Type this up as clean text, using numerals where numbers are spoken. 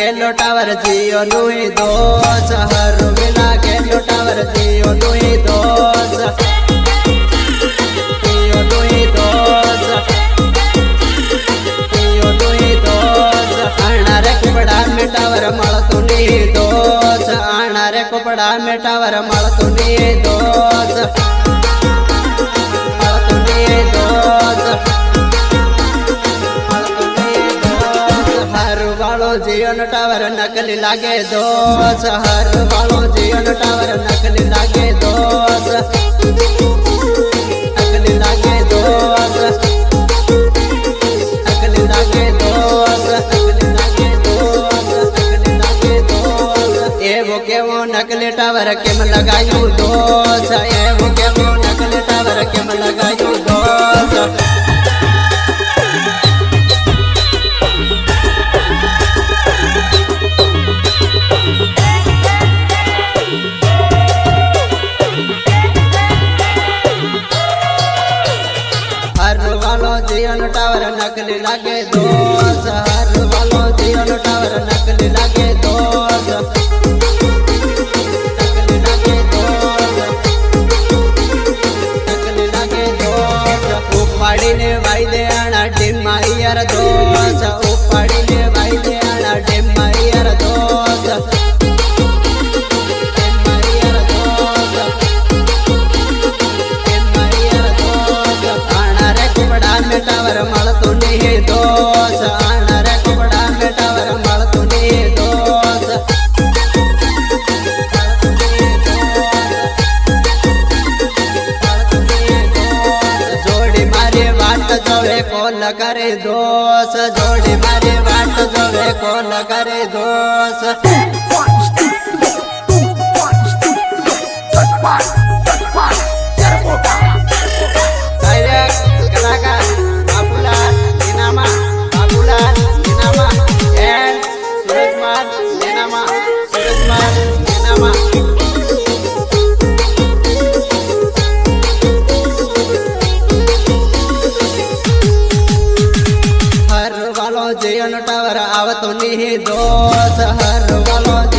लागेलो tower जियो नुई दोष हर भी लागेलो tower जियो नुई दोष जियो नुई दोष जियो नुई दोष आना रे कुपड़ा में टावर मळतो नी दोष आना रे कुपड़ा में टावर मळतो नी दोष मळतो नी दोष जियो टावर नकली लागे दोष हर वालो जियो टावर नकली लागे दोष नकली लागे दोष नकली लागे दोष नकली लागे दोष नकली लागे दोष एवो केवो नकली टावर केम लगायो दोष एवो केवो नकली टावर केम लगायो दोष जियो टावर नकली लागे दोष हर वालो जियो टावर नकली लागे दोष नकली लागे दोष नकली लागे दोष उपाड़ी ने भाई दे आना डिम यार दोष उपाड़ी ने भाई दे आना डिम यार दोष टावर मळतो नी दोष आना रे कुपड़ा में टावर मळतो नी दोष जोड़ी मारी वाट जोवे कोल करे दोष जोड़ी मारी वाट जोवे कोल करे दोष जियो टावर आवतो नी दोष हर वालो